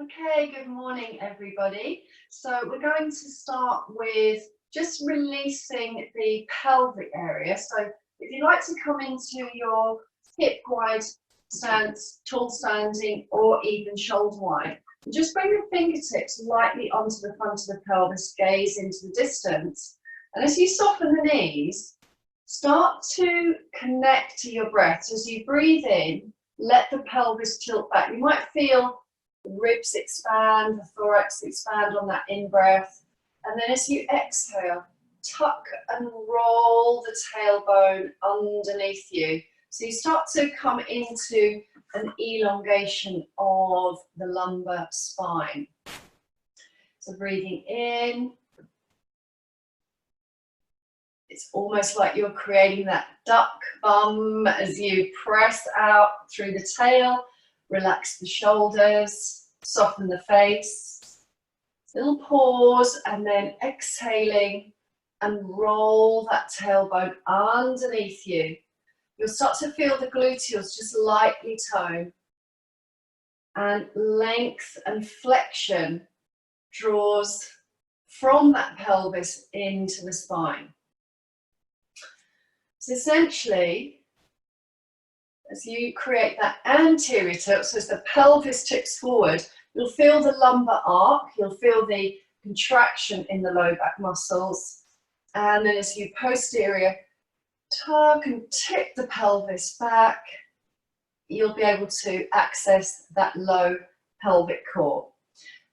Okay, good morning, everybody. So we're going to start with just releasing the pelvic area. So if you'd like to come into your hip wide stance, tall standing, or even shoulder wide, just bring your fingertips lightly onto the front of the pelvis, gaze into the distance. And as you soften the knees, start to connect to your breath. As you breathe in, let the pelvis tilt back. You might feel the ribs expand, the thorax expand on that in-breath. And then as you exhale, tuck and roll the tailbone underneath you. So you start to come into an elongation of the lumbar spine. So breathing in. It's almost like you're creating that duck bum as you press out through the tail. Relax the shoulders, soften the face. Little pause and then exhaling and roll that tailbone underneath you. You'll start to feel the gluteals just lightly tone. And length and flexion draws from that pelvis into the spine. So essentially, as you create that anterior tilt, so as the pelvis tips forward, you'll feel the lumbar arc, you'll feel the contraction in the low back muscles, and then as you posterior tuck and tip the pelvis back, you'll be able to access that low pelvic core.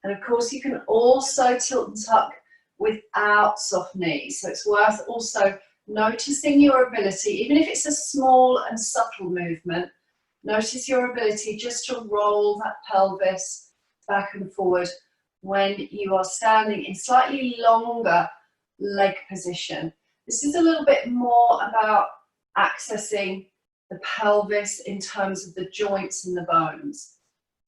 And of course, you can also tilt and tuck without soft knees, so it's worth also noticing your ability, even if it's a small and subtle movement, notice your ability just to roll that pelvis back and forward when you are standing in slightly longer leg position. This is a little bit more about accessing the pelvis in terms of the joints and the bones.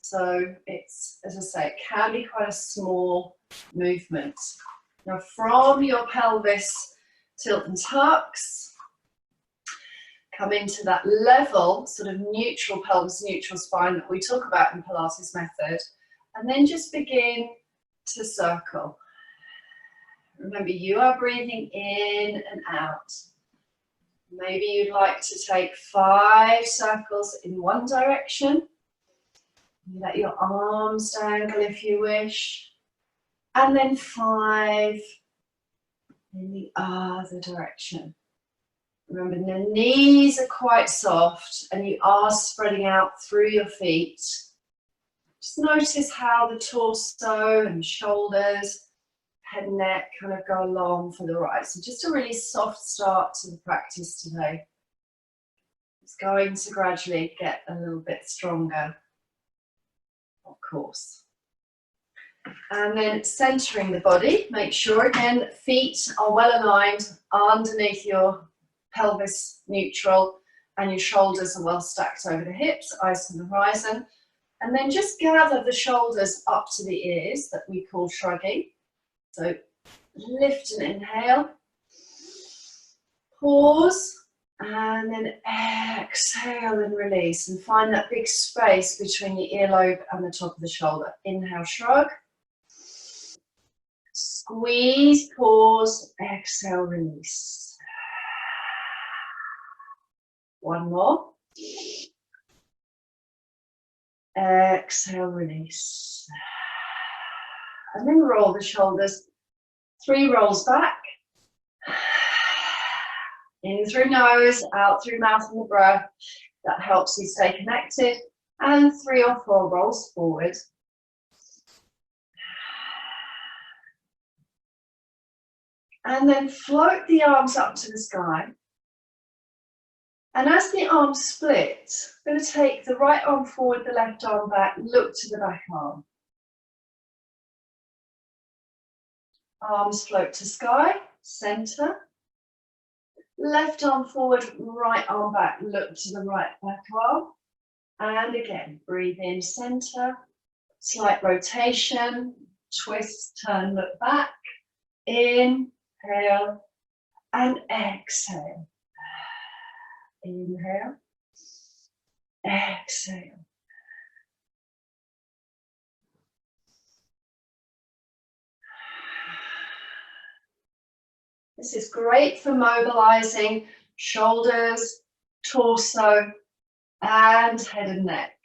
So it's, as I say, it can be quite a small movement. Now from your pelvis, tilt and tucks, come into that level, sort of neutral pelvis, neutral spine that we talk about in Pilates method, and then just begin to circle. Remember, you are breathing in and out. Maybe you'd like to take 5 circles in one direction. Let your arms dangle if you wish, and then 5 in the other direction. Remember, the knees are quite soft and you are spreading out through your feet. Just notice how the torso and shoulders, head and neck kind of go along for the ride. So just a really soft start to the practice today. It's going to gradually get a little bit stronger, of course. And then centering the body, make sure again feet are well aligned underneath your pelvis, neutral, and your shoulders are well stacked over the hips, eyes to the horizon. And then just gather the shoulders up to the ears, that we call shrugging. So lift and inhale, pause, and then exhale and release, and find that big space between your earlobe and the top of the shoulder. Inhale, shrug. Squeeze, pause, exhale, release. One more. Exhale, release. And then roll the shoulders. 3 rolls back. In through nose, out through mouth and the breath. That helps you stay connected. And 3 or 4 rolls forward. And then float the arms up to the sky. And as the arms split, I'm going to take the right arm forward, the left arm back, look to the back arm. Arms float to sky, center. Left arm forward, right arm back, look to the right back arm. And again, breathe in, center. Slight rotation, twist, turn, look back. Inhale and exhale. Inhale, exhale. This is great for mobilizing shoulders, torso, and head and neck.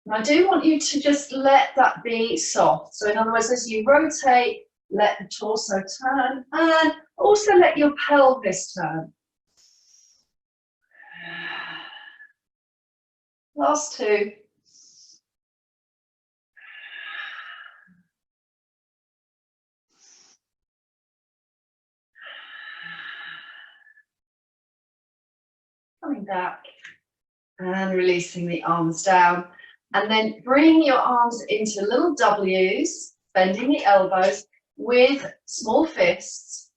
And I do want you to just let that be soft. So in other words, as you rotate, let the torso turn and also let your pelvis turn. Last two. Coming back and releasing the arms down. And then bring your arms into little W's, bending the elbows with small fists.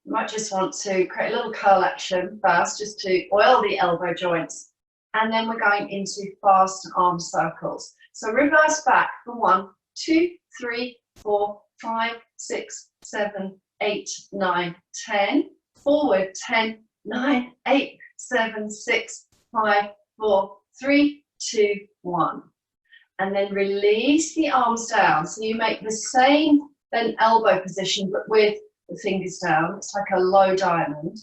You might just want to create a little curl action first, just to oil the elbow joints. And then we're going into fast arm circles. So reverse back for 1, 2, 3, 4, 5, 6, 7, 8, 9, 10. Forward 10, 9, 8, 7, 6, 5, 4, 3, 2, 1. And then release the arms down. So you make the same then elbow position, but with the fingers down. It's like a low diamond.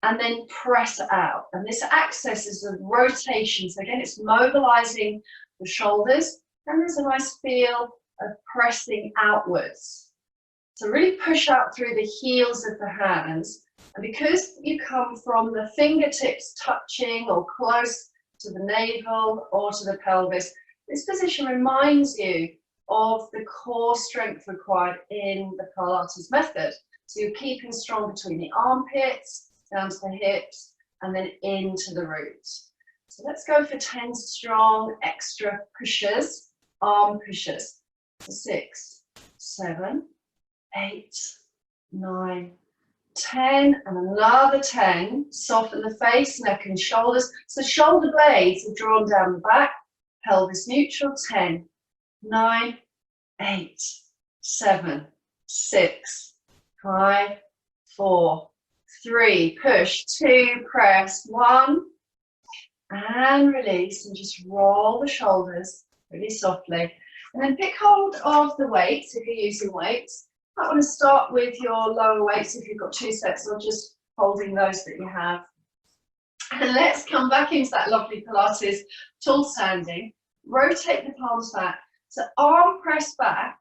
And then press out. And this accesses the rotation. So again, it's mobilizing the shoulders. And there's a nice feel of pressing outwards. So really push out through the heels of the hands. And because you come from the fingertips touching or close to the navel or to the pelvis, this position reminds you of the core strength required in the Pilates method. So you're keeping strong between the armpits, down to the hips, and then into the roots. So let's go for 10 strong extra pushers, arm pushers. 6, 7, 8, 9, 10, and another 10. Soften the face, neck and shoulders. So shoulder blades are drawn down the back, pelvis neutral. 10, 9, 8, 7, 6, 5, 4, 3, push, 2, press, 1, and release, and just roll the shoulders really softly. And then pick hold of the weights if you're using weights. I want to start with your lower weights if you've got 2 sets, or just holding those that you have. And let's come back into that lovely Pilates tall standing. Rotate the palms back. So arm press back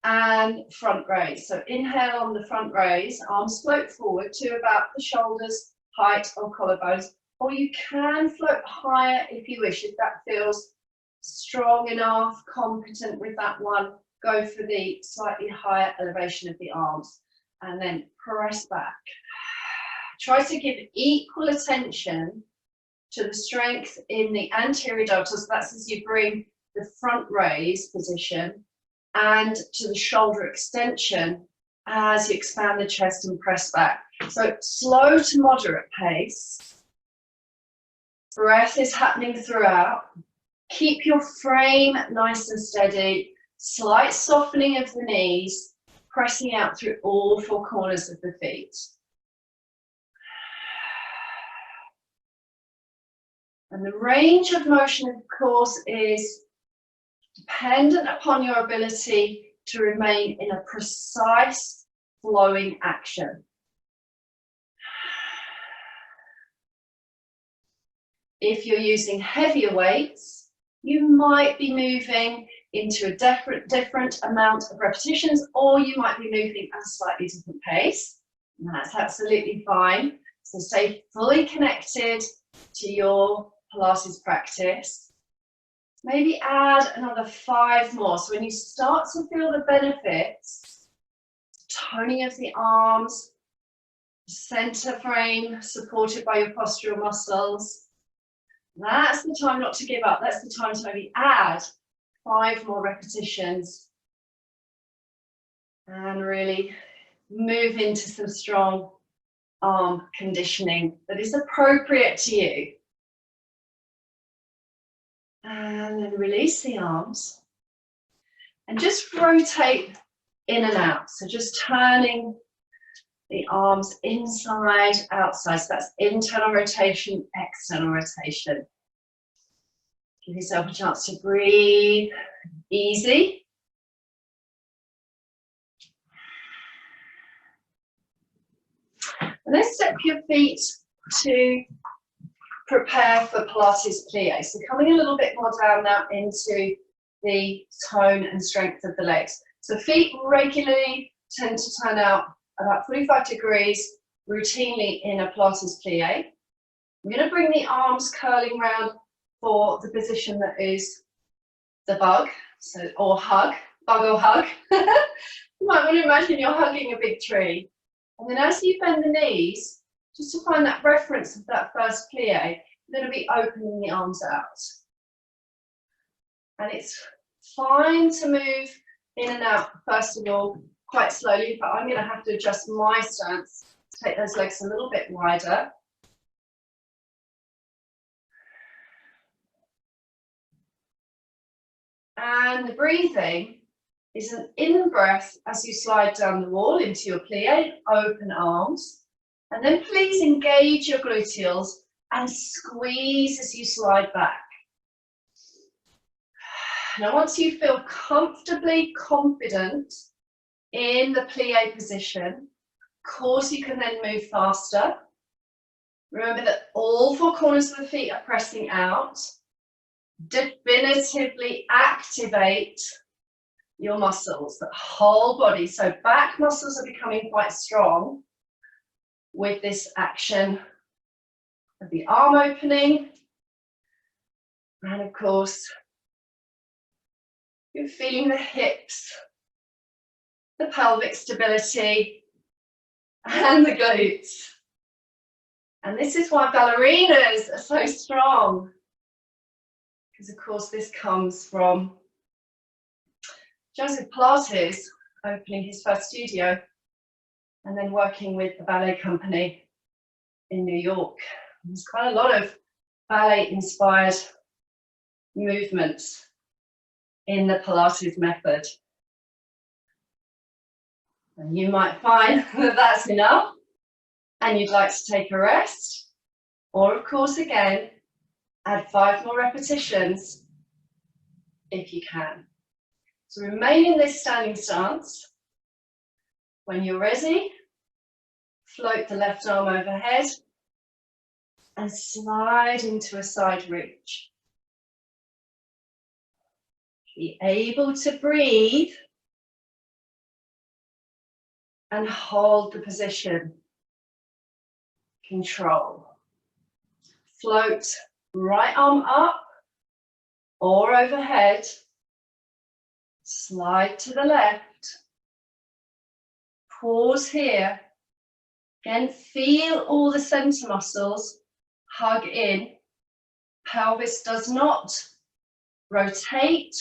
and front raise. So inhale on the front raise, arms float forward to about the shoulders height or collarbones, or you can float higher if you wish, if that feels strong enough, competent with that one. Go for the slightly higher elevation of the arms, and then press back. Try to give equal attention to the strength in the anterior deltoids. So that's as you bring the front raise position, and to the shoulder extension as you expand the chest and press back. So slow to moderate pace. Breath is happening throughout. Keep your frame nice and steady. Slight softening of the knees, pressing out through all 4 corners of the feet. And the range of motion, of course, is dependent upon your ability to remain in a precise flowing action. If you're using heavier weights, you might be moving into a different amount of repetitions, or you might be moving at a slightly different pace. And that's absolutely fine. So stay fully connected to your Pilates practice. Maybe add another 5 more. So when you start to feel the benefits, toning of the arms, center frame supported by your postural muscles, that's the time not to give up. That's the time to maybe add 5 more repetitions and really move into some strong arm conditioning that is appropriate to you. And then release the arms and just rotate in and out. So just turning the arms inside, outside. So that's internal rotation, external rotation. Give yourself a chance to breathe easy. And then step your feet to prepare for Pilates plie. So coming a little bit more down now into the tone and strength of the legs. So feet regularly tend to turn out about 45 degrees routinely in a Pilates plie. I'm going to bring the arms curling round for the position that is the bug, so, or hug, bug or hug. You might want to imagine you're hugging a big tree. And then as you bend the knees, just to find that reference of that first plie, you're going to be opening the arms out. And it's fine to move in and out, first of all, quite slowly, but I'm going to have to adjust my stance to take those legs a little bit wider. And the breathing is an in-breath as you slide down the wall into your plie, open arms, and then please engage your gluteals and squeeze as you slide back. Now once you feel comfortably confident in the plie position, of course you can then move faster. Remember that all four corners of the feet are pressing out. Definitively activate your muscles, the whole body. So back muscles are becoming quite strong with this action of the arm opening. And of course, you're feeling the hips, the pelvic stability, and the glutes. And this is why ballerinas are so strong. Because of course this comes from Joseph Pilates opening his first studio and then working with the ballet company in New York. There's quite a lot of ballet inspired movements in the Pilates method. And you might find that that's enough and you'd like to take a rest, or of course again add 5 more repetitions if you can. So remain in this standing stance. When you're ready, float the left arm overhead and slide into a side reach. Be able to breathe and hold the position. Control. Float right arm up or overhead. Slide to the left. Pause here. Again, feel all the center muscles hug in. Pelvis does not rotate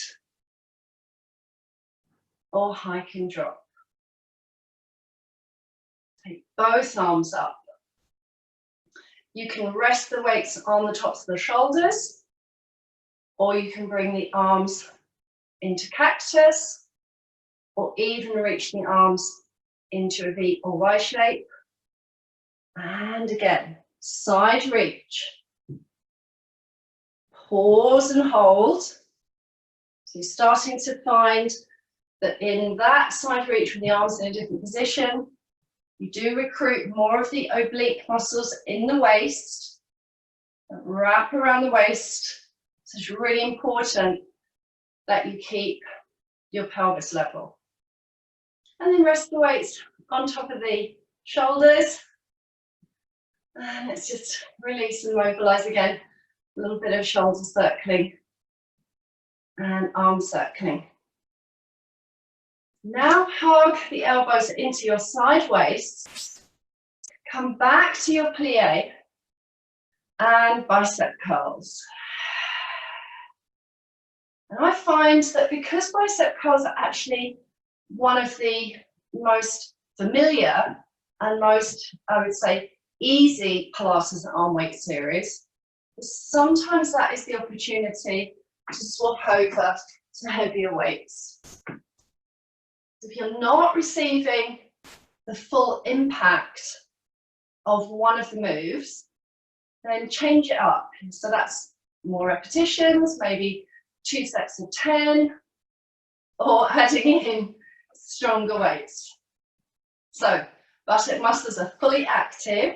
or hike and drop. Take both arms up. You can rest the weights on the tops of the shoulders, or you can bring the arms into cactus, or even reach the arms into a V or Y shape. And again, side reach. Pause and hold. So you're starting to find that in that side reach with the arms in a different position, you do recruit more of the oblique muscles in the waist. Wrap around the waist. So it's really important that you keep your pelvis level. And then rest the weights on top of the shoulders. And let's just release and mobilize again. A little bit of shoulder circling and arm circling. Now hug the elbows into your side waist. Come back to your plie and bicep curls. And I find that because bicep curls are actually one of the most familiar and most, I would say, easy Pilates and arm weight series, sometimes that is the opportunity to swap over to heavier weights. If you're not receiving the full impact of one of the moves, then change it up. So that's more repetitions, maybe 2 sets of 10, or adding in stronger weights. So Buttock muscles are fully active.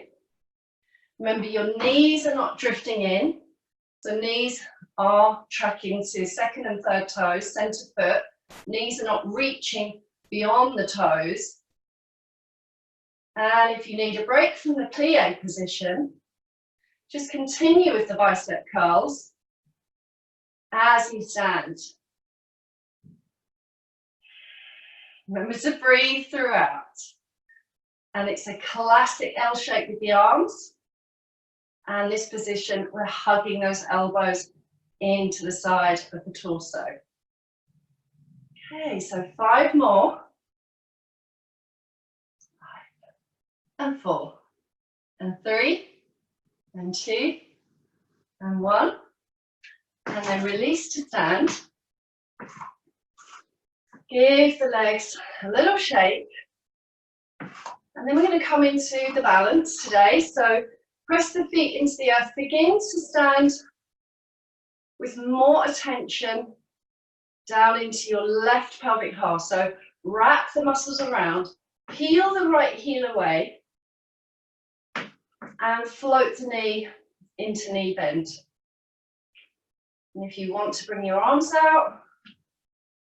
Remember, your knees are not drifting in. So knees are tracking to second and third toes, center foot. Knees are not reaching beyond the toes. And if you need a break from the plie position, just continue with the bicep curls as you stand. Remember to breathe throughout. And it's a classic L shape with the arms. And this position, we're hugging those elbows into the side of the torso. Okay, so 5 more. 5 and 4 and 3 and 2 and 1. And then release to stand. Give the legs a little shake. And then we're going to come into the balance today. So press the feet into the earth. Begin to stand with more attention down into your left pelvic half. So wrap the muscles around, peel the right heel away, and float the knee into knee bend. And if you want to bring your arms out,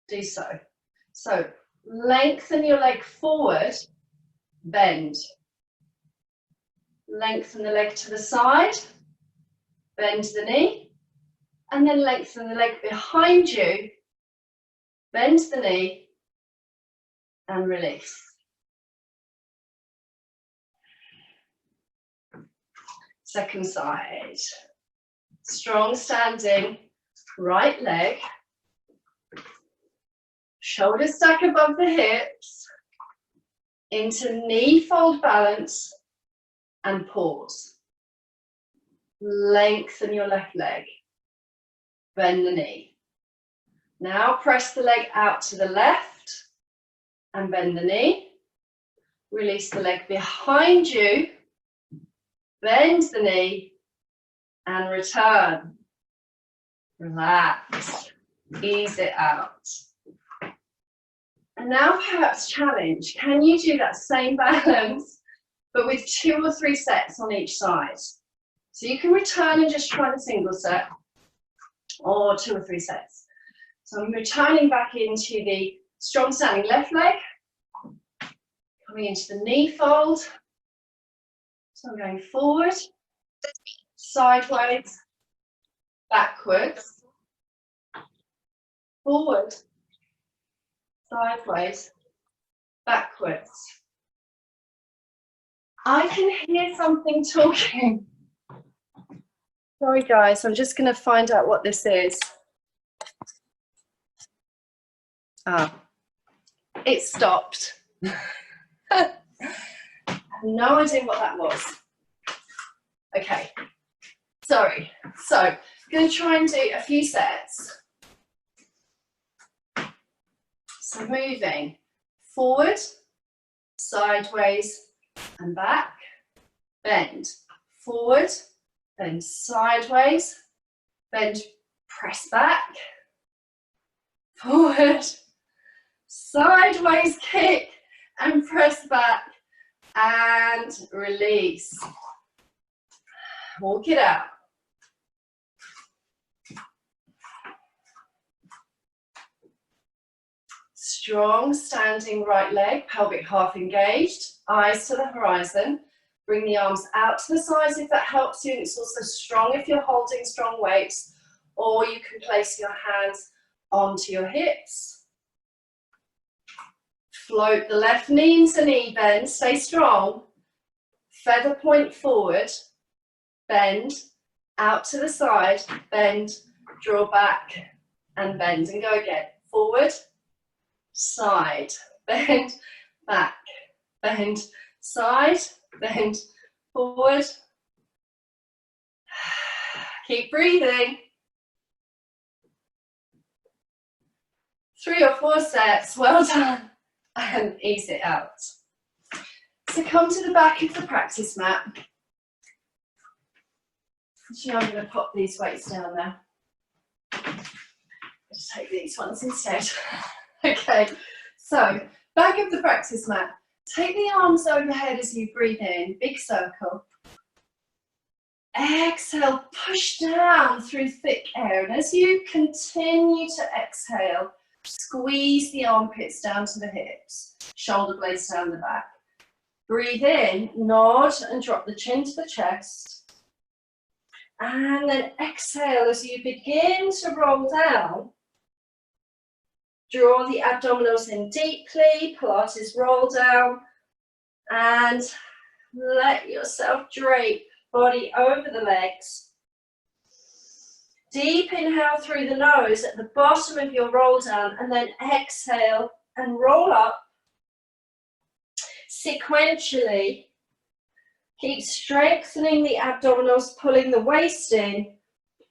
do so. So lengthen your leg forward, bend. Lengthen the leg to the side, bend the knee, and then lengthen the leg behind you, bend the knee, and release. Second side. Strong standing, right leg. Shoulders stack above the hips, into knee fold balance, and pause. Lengthen your left leg, bend the knee. Now press the leg out to the left and bend the knee. Release the leg behind you, bend the knee, and return. Relax, ease it out. And now perhaps challenge, can you do that same balance but with 2 or 3 sets on each side? So you can return and just try the single set or 2 or 3 sets. So I'm returning back into the strong standing left leg, coming into the knee fold. So I'm going forward, sideways, backwards, forward, sideways, backwards. I can hear something talking. Sorry guys, I'm just going to find out what this is. Ah, it stopped. I have no idea what that was. Okay, sorry. So, I'm going to try and do a few sets. So moving forward, sideways and back, bend, forward, then sideways, bend, press back, forward, sideways kick and press back and release. Walk it out. Strong standing right leg, pelvic half engaged, eyes to the horizon. Bring the arms out to the sides if that helps you. It's also strong if you're holding strong weights, or you can place your hands onto your hips. Float the left knee into knee bend, stay strong. Feather point forward, bend, out to the side, bend, draw back and bend, and go again. Forward, side, bend, back, bend, side, bend, forward. Keep breathing. 3 or 4 sets, well done, and ease it out. So come to the back of the practice mat. Actually, I'm going to pop these weights down there. Just take these ones instead. Okay, so back of the practice mat. Take the arms overhead as you breathe in, big circle. Exhale, push down through thick air. And as you continue to exhale, squeeze the armpits down to the hips, shoulder blades down the back. Breathe in, nod and drop the chin to the chest. And then exhale as you begin to roll down. Draw the abdominals in deeply, Pilates roll down, and let yourself drape, body over the legs. Deep inhale through the nose at the bottom of your roll down, and then exhale and roll up. Sequentially, keep strengthening the abdominals, pulling the waist in,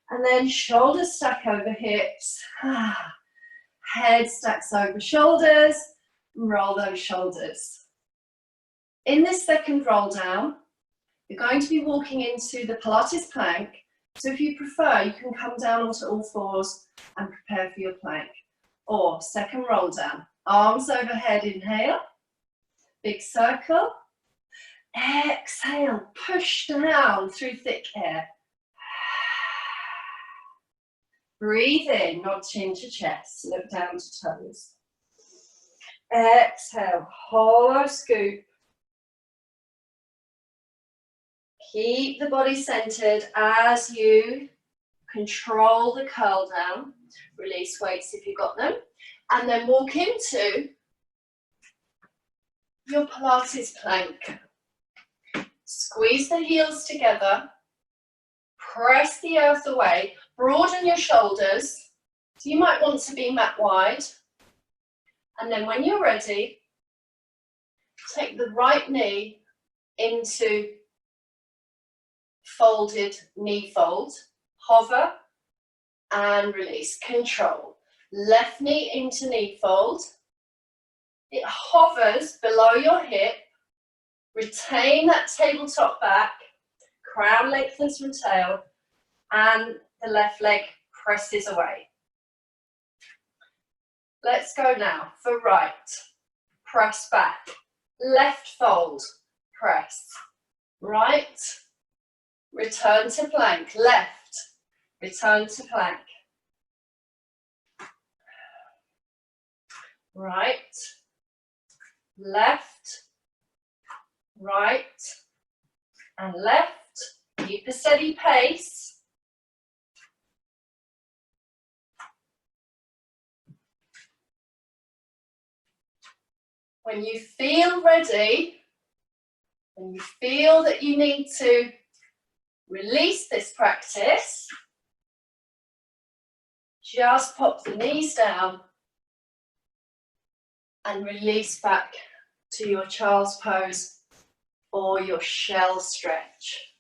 and then shoulders stack over hips. Head stacks over shoulders, roll those shoulders. In this second roll down, you're going to be walking into the Pilates plank. So if you prefer, you can come down onto all fours and prepare for your plank. Or second roll down, arms overhead, inhale, big circle. Exhale, push down through thick air. Breathe in, nod chin to chest, look down to toes. Exhale, hollow scoop. Keep the body centered as you control the curl down. Release weights if you've got them. And then walk into your Pilates plank. Squeeze the heels together. Press the earth away. Broaden your shoulders. So you might want to be mat wide. And then when you're ready, take the right knee into folded knee fold. Hover and release. Control. Left knee into knee fold. It hovers below your hip. Retain that tabletop back. Crown lengthens from tail. And the left leg presses away. Let's go now for right. Press back. Left fold. Press. Right. Return to plank. Left. Return to plank. Right. Left. Right. And left. Keep a steady pace. When you feel ready, when you feel that you need to release this practice, just pop the knees down and release back to your child's pose or your shell stretch.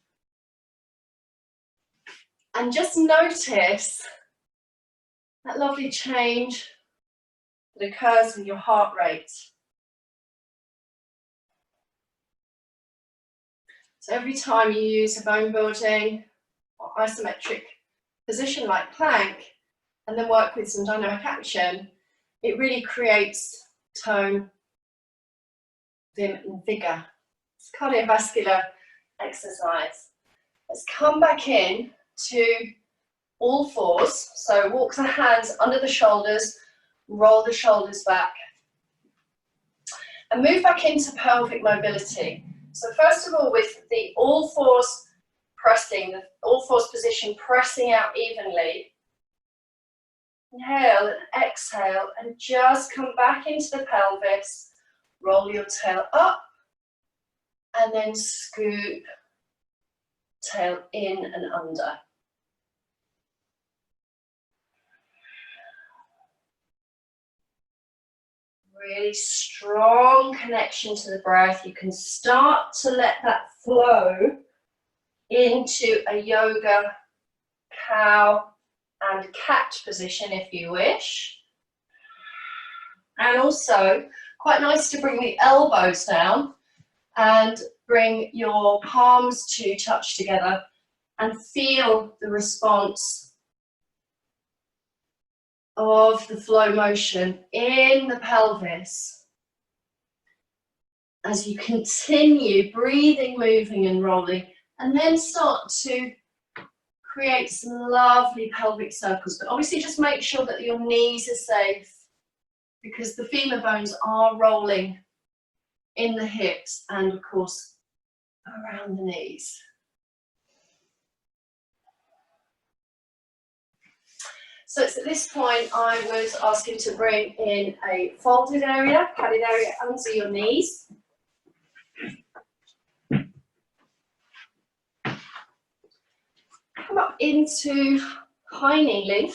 And just notice that lovely change that occurs with your heart rate. So every time you use a bone building or isometric position like plank, and then work with some dynamic action, it really creates tone, vim and vigour. It's cardiovascular exercise. Let's come back in to all fours. So walk the hands under the shoulders, roll the shoulders back, and move back into pelvic mobility. So first of all, with the all fours pressing, the all fours position pressing out evenly, inhale and exhale, and just come back into the pelvis, roll your tail up, and then scoop tail in and under. Really strong connection to the breath. You can start to let that flow into a yoga cow and cat position if you wish. And also, quite nice to bring the elbows down and bring your palms to touch together and feel the response of the flow motion in the pelvis. as you continue breathing, moving and rolling, and then start to create some lovely pelvic circles. But obviously just make sure that your knees are safe, because the femur bones are rolling in the hips and of course around the knees. So it's at this point I would ask you to bring in a folded area, padded area under your knees. Come up into high kneeling.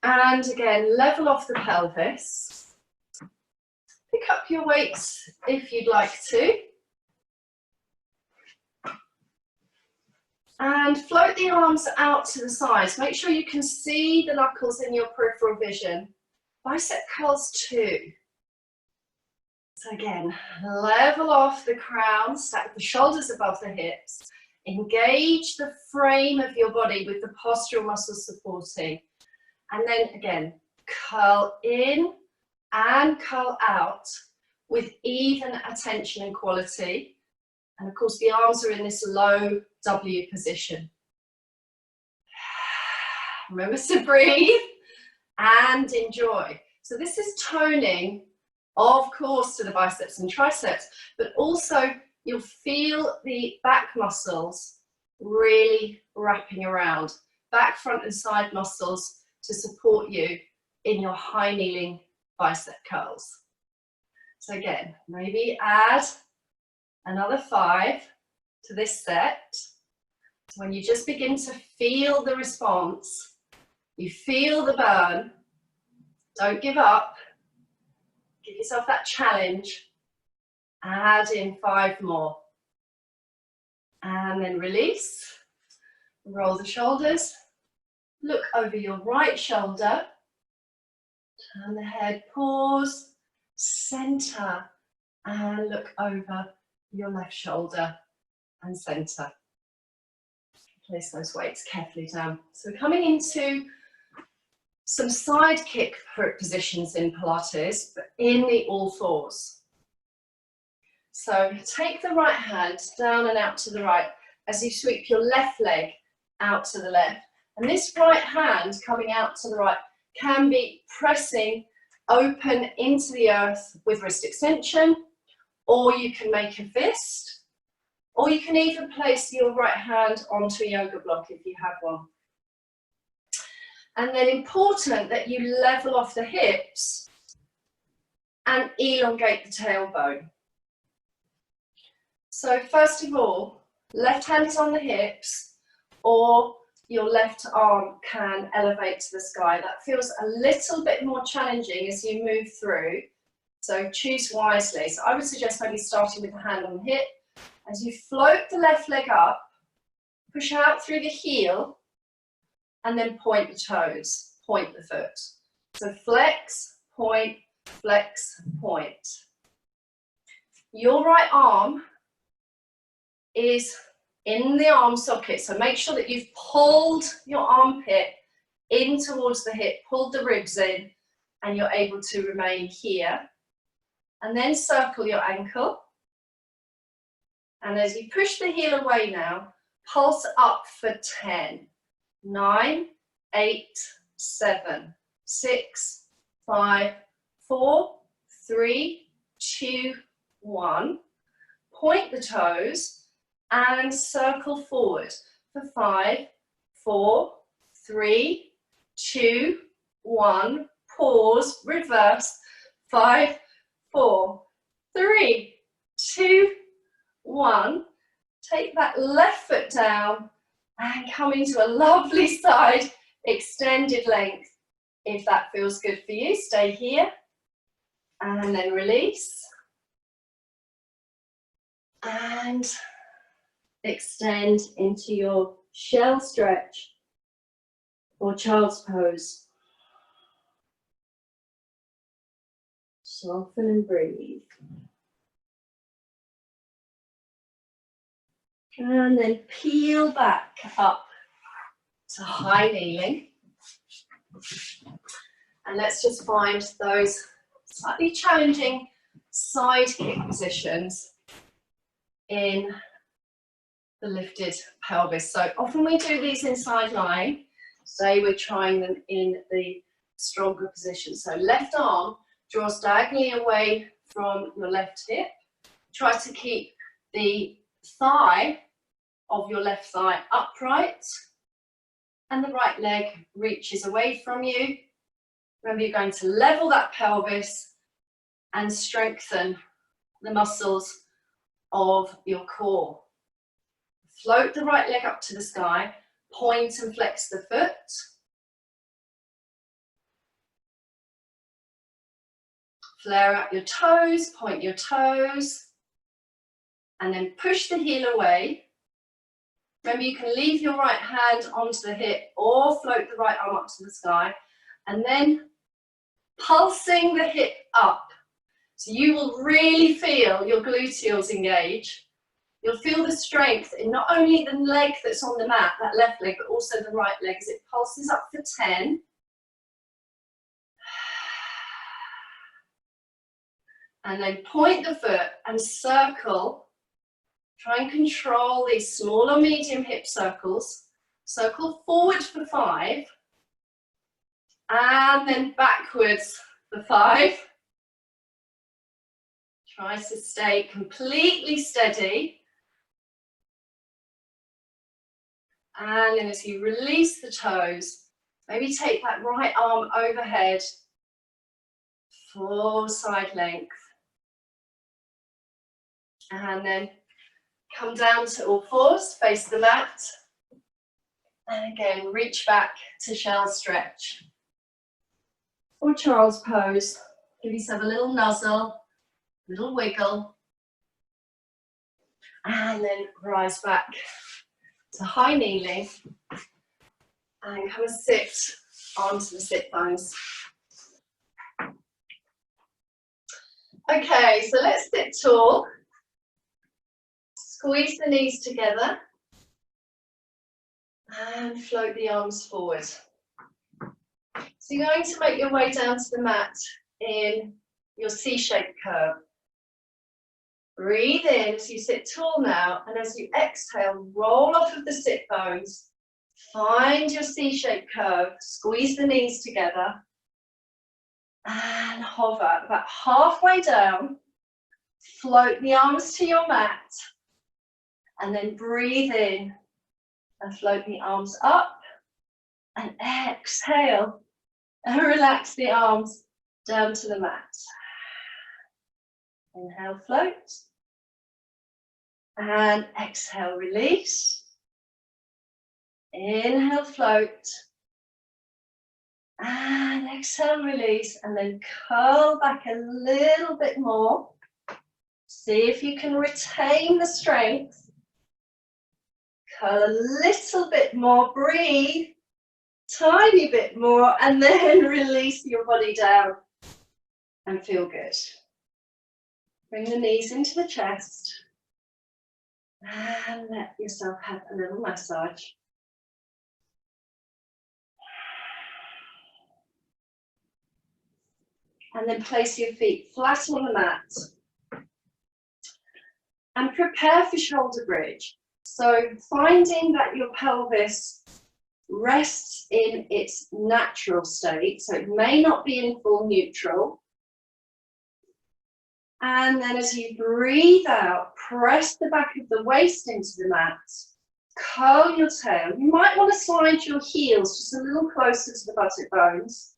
And again, level off the pelvis. Pick up your weights if you'd like to. And float the arms out to the sides. Make sure you can see the knuckles in your peripheral vision. Bicep curls too. So again, level off the crown, stack the shoulders above the hips. Engage the frame of your body with the postural muscles supporting. And then again, curl in and curl out with even attention and quality. And of course the arms are in this low W position. Remember to breathe and enjoy. So this is toning, of course, to the biceps and triceps, but also you'll feel the back muscles really wrapping around. Back, front and side muscles to support you in your high kneeling bicep curls. So again, maybe add another 5 to this set. So when you just begin to feel the response, you feel the burn, don't give up, give yourself that challenge, add in 5 more. And then release, roll the shoulders, look over your right shoulder, turn the head, pause, center, and look over your left shoulder and center. Place those weights carefully down. So we're coming into some side kick positions in Pilates, but in the all fours. So take the right hand down and out to the right as you sweep your left leg out to the left. And this right hand coming out to the right can be pressing open into the earth with wrist extension, or you can make a fist, or you can even place your right hand onto a yoga block if you have one. And then important that you level off the hips and elongate the tailbone. So first of all, left hand is on the hips, or your left arm can elevate to the sky. That feels a little bit more challenging as you move through, so choose wisely. So I would suggest maybe starting with the hand on the hip. As you float the left leg up, push out through the heel, and then point the toes, point the foot. So flex, point, flex, point. Your right arm is in the arm socket, so make sure that you've pulled your armpit in towards the hip, pulled the ribs in, and you're able to remain here. And then circle your ankle. And as you push the heel away now, pulse up for 10, 9, 8, 7, 6, 5, 4, 3, 2, 1. Point the toes and circle forward for 5, 4, 3, 2, 1. Pause, reverse, 5, 4, 3, 2, 1. Take that left foot down and come into a lovely side extended length. If that feels good for you, stay here and then release and extend into your shell stretch or child's pose. Soften and breathe. And then peel back up to high kneeling. And let's just find those slightly challenging side kick positions in the lifted pelvis. So often we do these in side lying. Today we're trying them in the stronger position. So left arm draws diagonally away from your left hip. Try to keep the thigh of your left thigh upright, and the right leg reaches away from you. Remember, you're going to level that pelvis and strengthen the muscles of your core. Float the right leg up to the sky, point and flex the foot. Flare out your toes, point your toes, and then push the heel away. Remember, you can leave your right hand onto the hip or float the right arm up to the sky, and then pulsing the hip up. So you will really feel your gluteals engage. You'll feel the strength in not only the leg that's on the mat, that left leg, but also the right leg as it pulses up for 10. And then point the foot and circle. Try and control these small or medium hip circles. Circle forward for 5. And then backwards for 5. Try to stay completely steady. And then as you release the toes, maybe take that right arm overhead, full side length. And then come down to all fours, face the mat. And again, reach back to shell stretch. Or child's pose. Give yourself a little nuzzle, little wiggle. And then rise back to high kneeling. And come and sit onto the sit bones. Okay, so let's sit tall. Squeeze the knees together and float the arms forward. So you're going to make your way down to the mat in your C-shaped curve. Breathe in as you sit tall now, and as you exhale, roll off of the sit bones. Find your C-shaped curve, squeeze the knees together and hover about halfway down. Float the arms to your mat. And then breathe in and float the arms up, and exhale and relax the arms down to the mat. Inhale, float, and exhale, release. Inhale, float, and exhale, release, and then curl back a little bit more. See if you can retain the strength. Curl a little bit more, breathe, tiny bit more, and then release your body down and feel good. Bring the knees into the chest and let yourself have a little massage. And then place your feet flat on the mat and prepare for shoulder bridge. So finding that your pelvis rests in its natural state, so it may not be in full neutral. And then as you breathe out, press the back of the waist into the mat, curl your tail. You might want to slide your heels just a little closer to the buttock bones.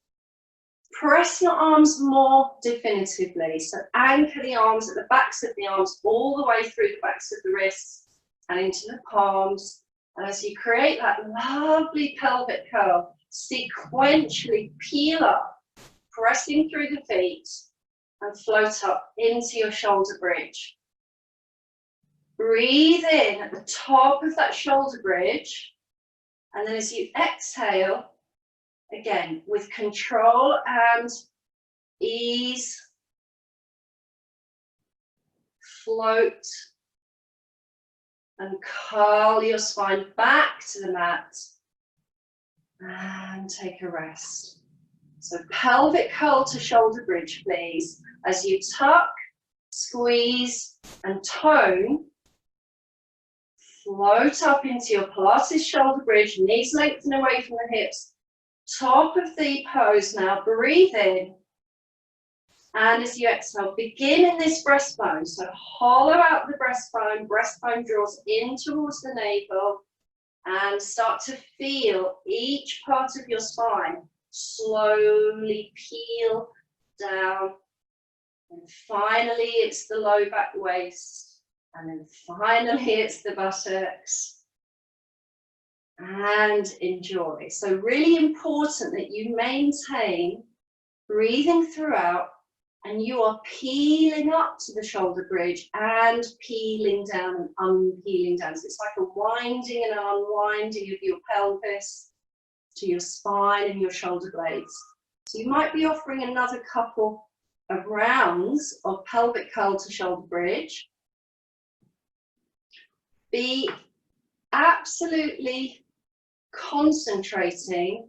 Press your arms more definitively, so anchor the arms at the backs of the arms all the way through the backs of the wrists and into the palms. And as you create that lovely pelvic curl, sequentially peel up, pressing through the feet and float up into your shoulder bridge. Breathe in at the top of that shoulder bridge, and then as you exhale, again with control and ease, float and curl your spine back to the mat and take a rest. So pelvic curl to shoulder bridge, please, as you tuck squeeze and tone. Float up into your Pilates shoulder bridge, knees lengthen away from the hips. Top of the pose now, breathe in. And as you exhale, begin in this breastbone. So hollow out the breastbone draws in towards the navel, and start to feel each part of your spine slowly peel down. And finally, it's the low back waist. And then finally, it's the buttocks. And enjoy. So really important that you maintain breathing throughout, and you are peeling up to the shoulder bridge and peeling down and unpeeling down. So it's like a winding and unwinding of your pelvis to your spine and your shoulder blades. So you might be offering another couple of rounds of pelvic curl to shoulder bridge. Be absolutely concentrating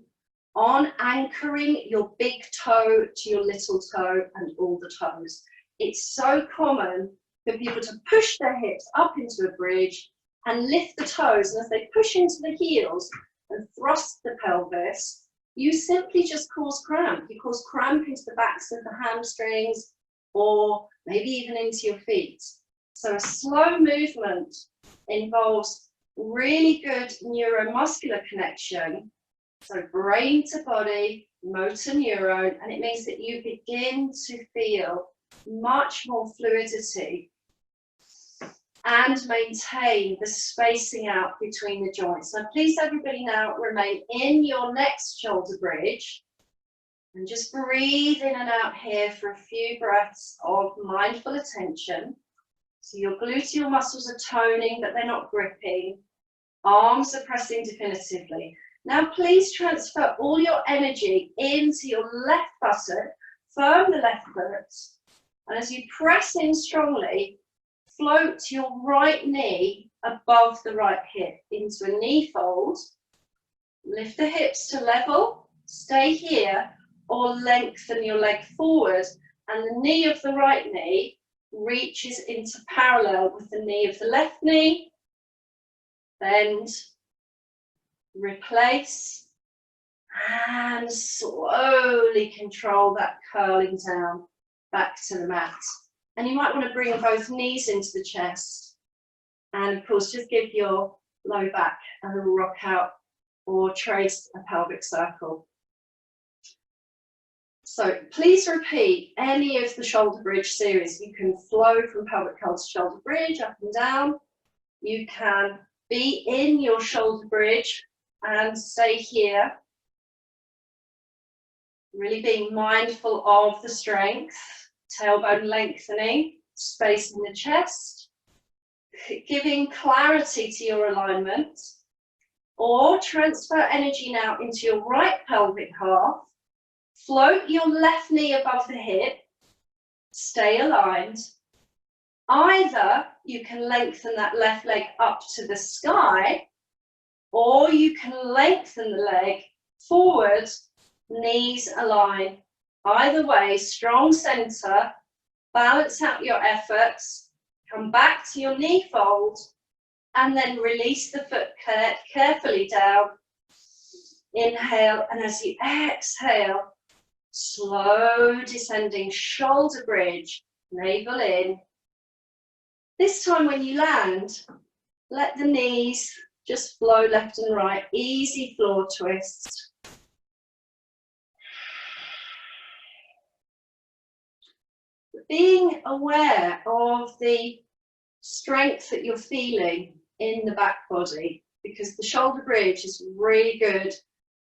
on anchoring your big toe to your little toe and all the toes. It's so common for people to push their hips up into a bridge and lift the toes, and as they push into the heels and thrust the pelvis, you simply just cause cramp. You cause cramp into the backs of the hamstrings, or maybe even into your feet. So a slow movement involves really good neuromuscular connection, so brain to body, motor neuron, and it means that you begin to feel much more fluidity and maintain the spacing out between the joints. So please, everybody, now remain in your next shoulder bridge and just breathe in and out here for a few breaths of mindful attention. So your gluteal muscles are toning, but they're not gripping. Arms are pressing definitively. Now please transfer all your energy into your left buttock, firm the left foot, and as you press in strongly, float your right knee above the right hip into a knee fold. Lift the hips to level, stay here, or lengthen your leg forward, and the knee of the right knee reaches into parallel with the knee of the left knee. Bend, replace, and slowly control that curling down back to the mat. And you might want to bring both knees into the chest, and of course just give your low back a little rock out or trace a pelvic circle. So please repeat any of the shoulder bridge series. You can flow from pelvic curl to shoulder bridge, up and down. You can be in your shoulder bridge and stay here, really being mindful of the strength, tailbone lengthening, space in the chest, giving clarity to your alignment, or transfer energy now into your right pelvic half. Float your left knee above the hip, stay aligned. Either you can lengthen that left leg up to the sky, or you can lengthen the leg forward, knees align. Either way, strong center, balance out your efforts, come back to your knee fold, and then release the foot carefully down. Inhale, and as you exhale, slow descending shoulder bridge, navel in. This time when you land, let the knees just flow left and right, easy floor twist. Being aware of the strength that you're feeling in the back body, because the shoulder bridge is really good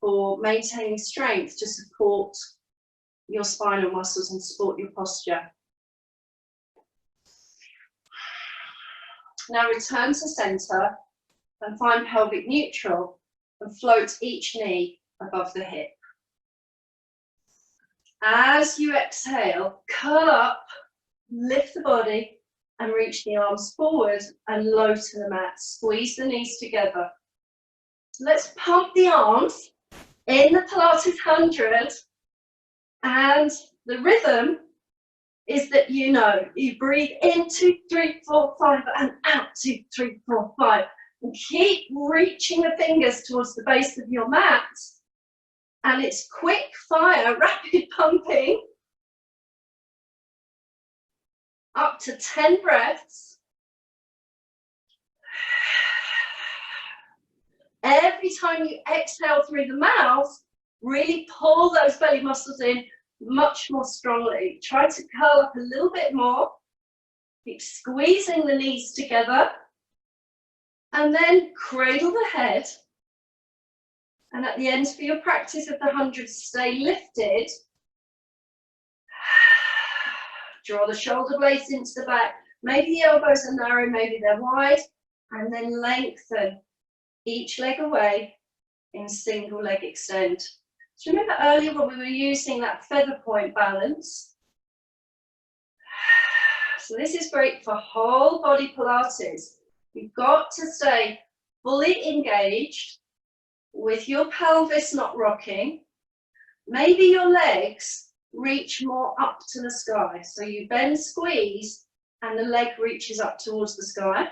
for maintaining strength to support your spinal muscles and support your posture. Now return to center and find pelvic neutral and float each knee above the hip. As you exhale, curl up, lift the body and reach the arms forward and low to the mat. Squeeze the knees together. So let's pump the arms in the Pilates 100, and the rhythm is that you know, you breathe in 2, 3, 4, 5 and out 2, 3, 4, 5. And keep reaching the fingers towards the base of your mat. And it's quick fire, rapid pumping. Up to 10 breaths. Every time you exhale through the mouth, really pull those belly muscles in much more strongly. Try to curl up a little bit more. Keep squeezing the knees together. And then cradle the head. And at the end for your practice of the 100, stay lifted. Draw the shoulder blades into the back. Maybe the elbows are narrow, maybe they're wide. And then lengthen each leg away in single leg extend. So remember earlier when we were using that feather point balance? So this is great for whole body Pilates. You've got to stay fully engaged with your pelvis not rocking. Maybe your legs reach more up to the sky. So you bend, squeeze, and the leg reaches up towards the sky.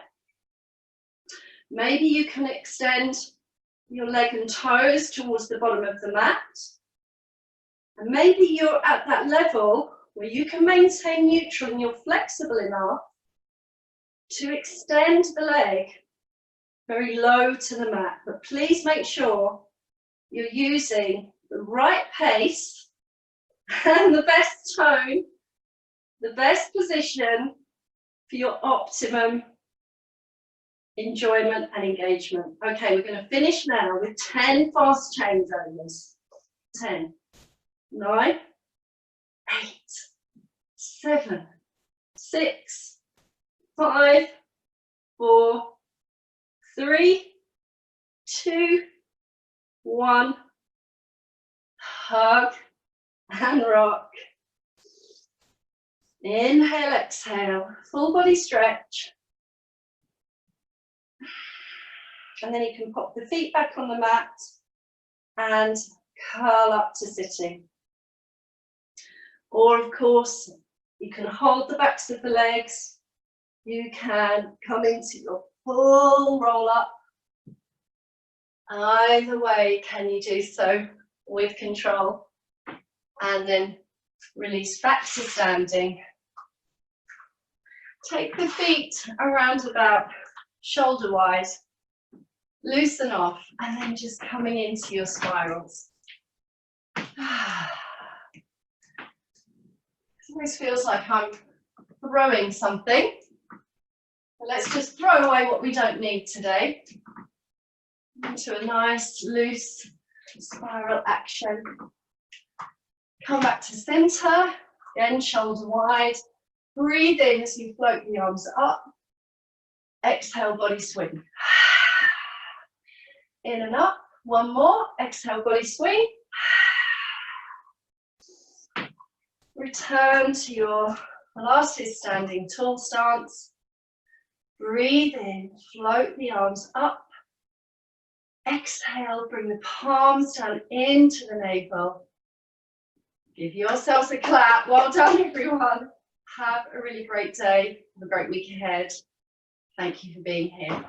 Maybe you can extend your leg and toes towards the bottom of the mat. And maybe you're at that level where you can maintain neutral and you're flexible enough to extend the leg very low to the mat. But please make sure you're using the right pace and the best tone, the best position for your optimum enjoyment and engagement. Okay, we're going to finish now with 10 fast changeovers. 10, 9, 8, 7, 6, 5, 4, 3, 2, 1. Hug and rock. Inhale, exhale, full body stretch. And then you can pop the feet back on the mat and curl up to sitting. Or of course, you can hold the backs of the legs. You can come into your full roll up. Either way, can you do so with control? And then release back to standing. Take the feet around about shoulder wide. Loosen off, and then just coming into your spirals. It always feels like I'm throwing something. But let's just throw away what we don't need today. Into a nice, loose spiral action. Come back to center. Again, shoulder wide. Breathe in as you float the arms up. Exhale, body swing. In and up, one more, exhale, body swing. Return to your Pilates standing tall stance. Breathe in, float the arms up. Exhale, bring the palms down into the navel. Give yourselves a clap. Well done, everyone. Have a really great day. Have a great week ahead. Thank you for being here.